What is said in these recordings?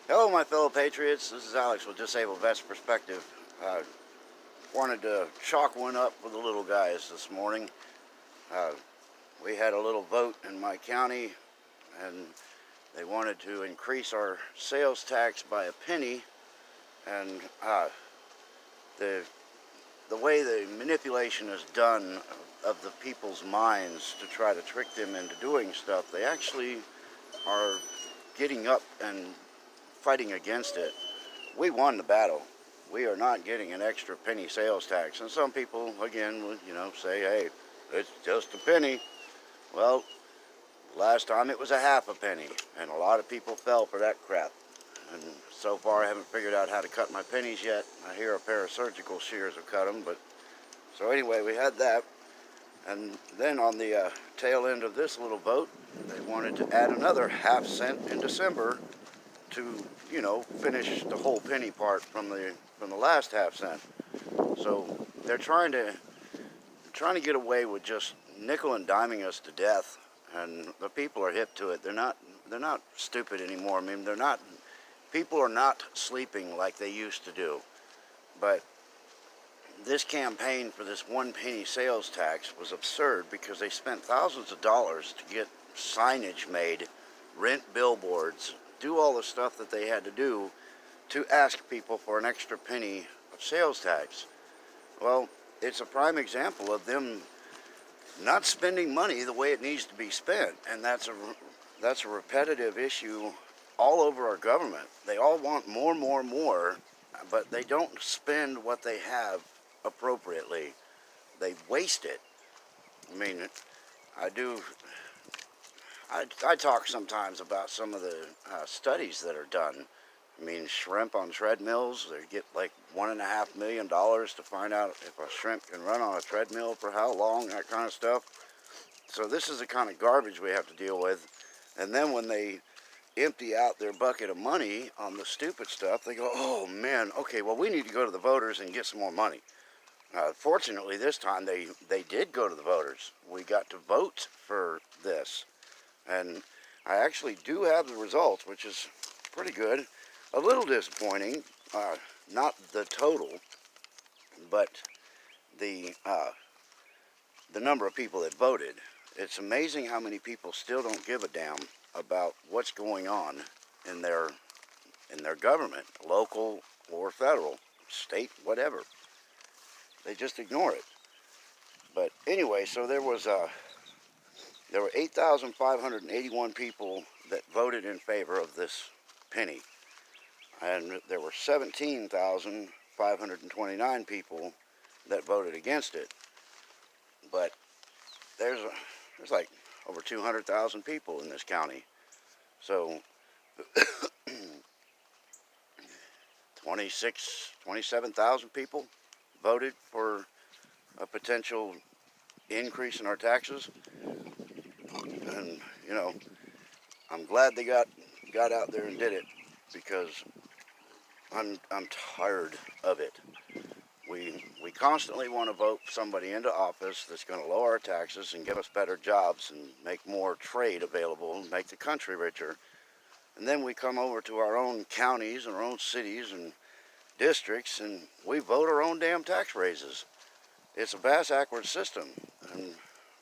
Hello, my fellow patriots. This is Alex with Disabled Vets Perspective. Wanted to chalk one up with the little guys this morning. Uh, we had a little vote in my county, and they wanted to increase our sales tax by a penny. And the the way the manipulation is done of the people's minds to try to trick them into doing stuff, they actually are getting up and fighting against it. We won the battle. We are not getting an extra penny sales tax. And some people, again, would, say, hey, it's just a penny. Well, last time it was a half a penny, and a lot of people fell for that crap. And so far, I haven't figured out how to cut my pennies yet. I hear a pair of surgical shears will cut them, but so anyway, we had that. And then on the tail end of this little vote, they wanted to add another half cent in December to, finish the whole penny part from the last half cent. So they're trying to get away with just nickel and diming us to death, and the people are hip to it. They're not stupid anymore. I mean, people are not sleeping like they used to do. But this campaign for this 1 penny sales tax was absurd because they spent thousands of dollars to get signage made, rent billboards, do all the stuff that they had to do to ask people for an extra penny of sales tax. Well, it's a prime example of them not spending money the way it needs to be spent, and that's a repetitive issue all over our government. They all want more, but they don't spend what they have appropriately. They waste it. I mean, I talk sometimes about some of the studies that are done. I mean, shrimp on treadmills, they get like $1.5 million to find out if a shrimp can run on a treadmill for how long, that kind of stuff. So this is the kind of garbage we have to deal with. And then when they empty out their bucket of money on the stupid stuff, they go, oh man, okay, well, we need to go to the voters and get some more money. Fortunately, this time they did go to the voters. We got to vote for this. And I actually do have the results, which is pretty good. A little disappointing, not the total, but the number of people that voted. It's amazing how many people still don't give a damn about what's going on in their government, local or federal, state, whatever. They just ignore it. But anyway, so there were 8,581 people that voted in favor of this penny, and there were 17,529 people that voted against it. But there's like over 200,000 people in this county, so 27,000 people voted for a potential increase in our taxes. And I'm glad they got out there and did it, because I'm tired of it. We constantly want to vote somebody into office that's going to lower our taxes and give us better jobs and make more trade available and make the country richer. And then we come over to our own counties and our own cities and districts, and we vote our own damn tax raises. It's a bass-ackwards system, and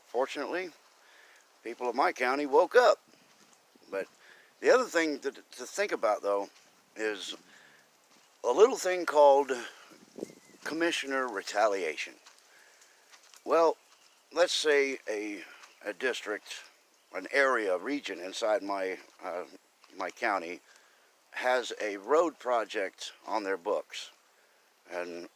fortunately, people of my county woke up. But the other thing to think about, though, is a little thing called commissioner retaliation. Well, let's say a district, an area, a region inside my county has a road project on their books, and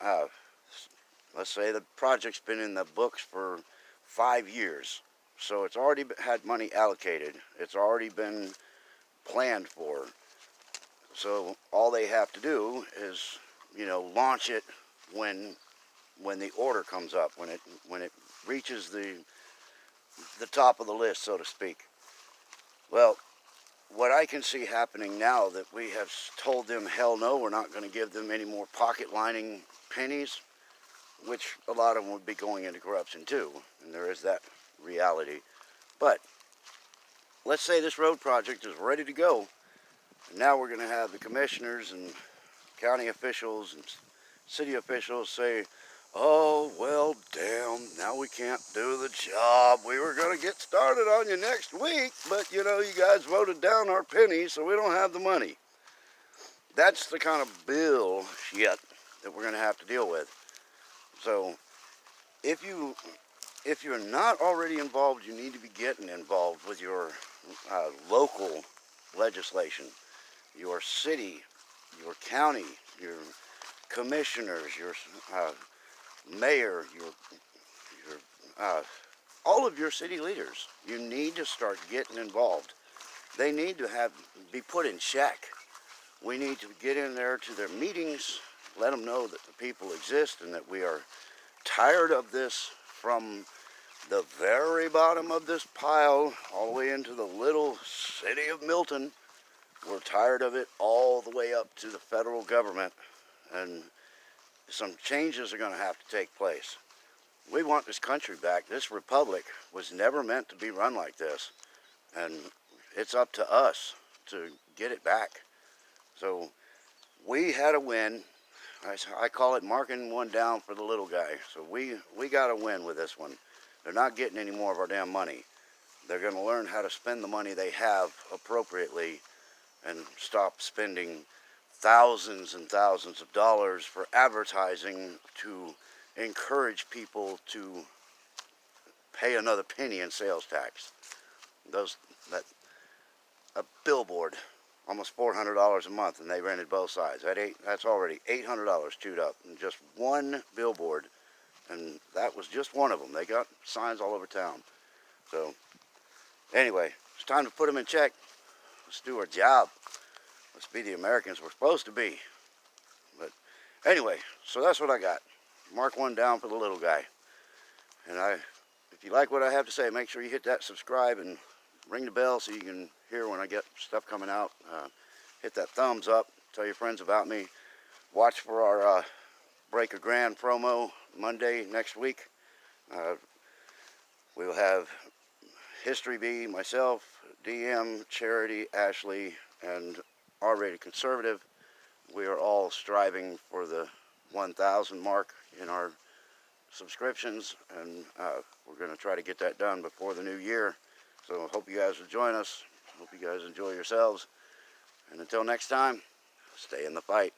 let's say the project's been in the books for 5 years, so it's already had money allocated. It's already been planned for. So all they have to do is, launch it when the order comes up, when it reaches the top of the list, so to speak. Well, what I can see happening now that we have told them, hell no, we're not going to give them any more pocket lining pennies, which a lot of them would be going into corruption too, and there is that reality. But let's say this road project is ready to go, And now we're going to have the commissioners and county officials and city officials say, oh, well, damn, now we can't do the job. We were going to get started on you next week, but, you know, you guys voted down our penny, so we don't have the money. That's the kind of bullshit that we're going to have to deal with. So if you're not already involved, you need to be getting involved with your local legislation, your city, your county, your commissioners, your mayor, all of your city leaders. You need to start getting involved. They need to be put in check. We need to get in there to their meetings, let them know that the people exist and that we are tired of this from the very bottom of this pile all the way into the little city of Milton. We're tired of it all the way up to the federal government, and some changes are going to have to take place. We want this country back. This republic was never meant to be run like this, and it's up to us to get it back. So we had a win. I call it marking one down for the little guy. So we got a win with this one. They're not getting any more of our damn money. They're going to learn how to spend the money they have appropriately and stop spending thousands and thousands of dollars for advertising to encourage people to pay another penny in sales tax. A billboard, almost $400 a month, and they rented both sides. That's already $800 chewed up in just one billboard, and that was just one of them. They got signs all over town. So anyway, it's time to put them in check. Let's do our job. Let's be the Americans we're supposed to be. But anyway, so that's what I got. Mark one down for the little guy. And if you like what I have to say, make sure you hit that subscribe and ring the bell so you can hear when I get stuff coming out. Hit that thumbs up. Tell your friends about me. Watch for our Break a Grand promo Monday next week. We'll have History B, myself, DM, Charity, Ashley, and R-Rated Conservative. We are all striving for the 1,000 mark in our subscriptions, and we're going to try to get that done before the new year. So I hope you guys will join us. Hope you guys enjoy yourselves. And until next time, stay in the fight.